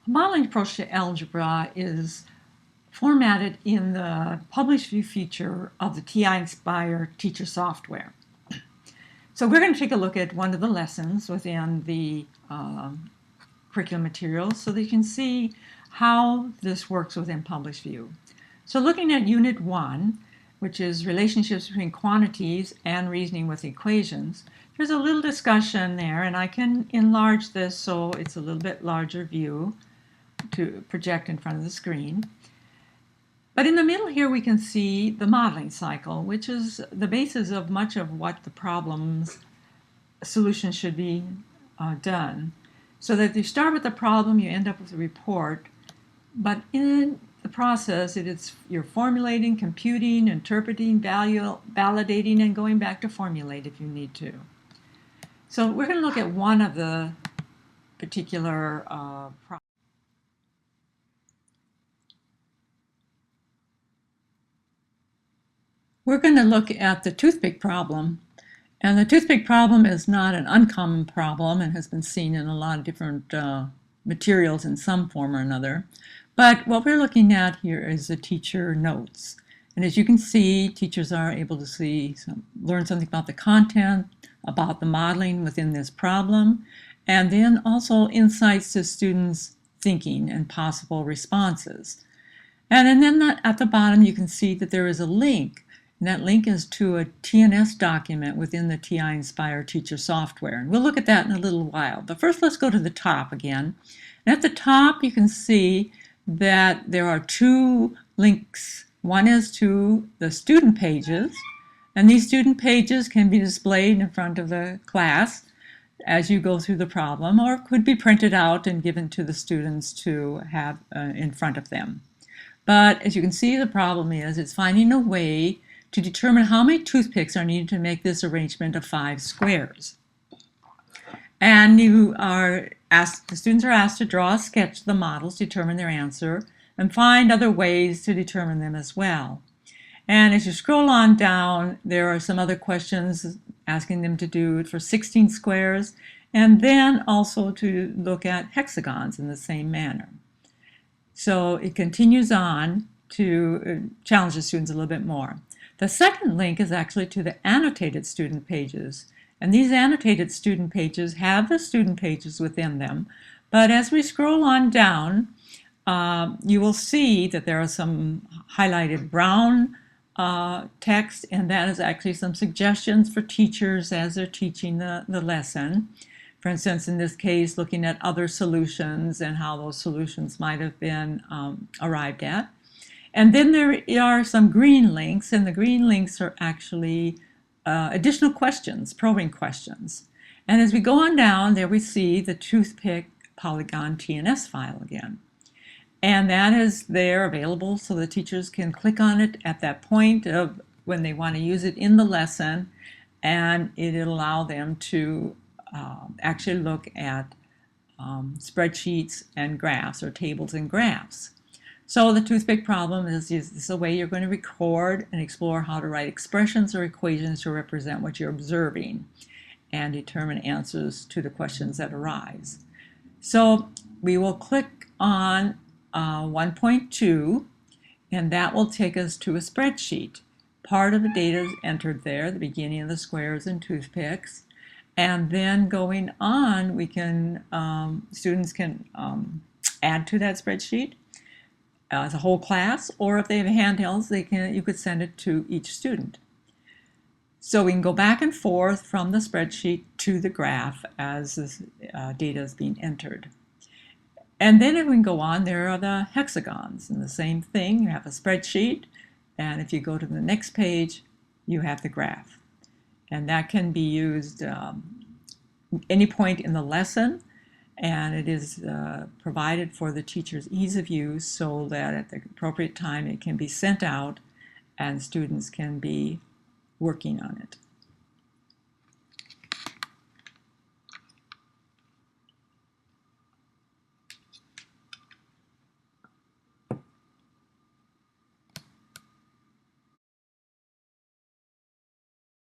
Modeling approach to algebra is formatted in the Publish View feature of the TI Inspire teacher software. So we're going to take a look at one of the lessons within the curriculum materials so that you can see how this works within Publish View. So looking at Unit 1, which is relationships between quantities and reasoning with equations, there's a little discussion there, and I can enlarge this so it's a little bit larger view to project in front of the screen. But in the middle here we can see the modeling cycle, which is the basis of much of what the problem's solution should be done. So that if you start with the problem, you end up with a report, but in the process you're formulating, computing, interpreting, validating, and going back to formulate if you need to. So we're going to look at one of the particular problems. We're going to look at the toothpick problem. And the toothpick problem is not an uncommon problem and has been seen in a lot of different materials in some form or another. But what we're looking at here is the teacher notes. And as you can see, teachers are able to learn something about the content, about the modeling within this problem, and then also insights to students' thinking and possible responses. And then at the bottom, you can see that there is a link. And that link is to a TNS document within the TI Inspire teacher software. And we'll look at that in a little while. But first, let's go to the top again. And at the top, you can see that there are two links. One is to the student pages. And these student pages can be displayed in front of the class as you go through the problem, or could be printed out and given to the students to have in front of them. But as you can see, the problem is it's finding a way to determine how many toothpicks are needed to make this arrangement of 5 squares. And the students are asked to draw a sketch of the models, determine their answer, and find other ways to determine them as well. And as you scroll on down, there are some other questions asking them to do it for 16 squares, and then also to look at hexagons in the same manner. So it continues on to challenge the students a little bit more. The second link is actually to the annotated student pages. And these annotated student pages have the student pages within them. But as we scroll on down, you will see that there are some highlighted brown text, and that is actually some suggestions for teachers as they're teaching the lesson. For instance, in this case, looking at other solutions and how those solutions might have been arrived at. And then there are some green links, and the green links are actually additional questions, probing questions. And as we go on down, there we see the toothpick polygon TNS file again. And that is there available so the teachers can click on it at that point of when they want to use it in the lesson, and it'll allow them to actually look at spreadsheets and graphs, or tables and graphs. So the toothpick problem is a way you're going to record and explore how to write expressions or equations to represent what you're observing and determine answers to the questions that arise. So we will click on 1.2, and that will take us to a spreadsheet. Part of the data is entered there, the beginning of the squares and toothpicks. And then going on, we can students can add to that spreadsheet as a whole class, or if they have handhelds, you could send it to each student. So we can go back and forth from the spreadsheet to the graph as this data is being entered. And then if we can go on, there are the hexagons, and the same thing. You have a spreadsheet, and if you go to the next page, you have the graph. And that can be used any point in the lesson, and it is provided for the teacher's ease of use so that at the appropriate time it can be sent out and students can be working on it.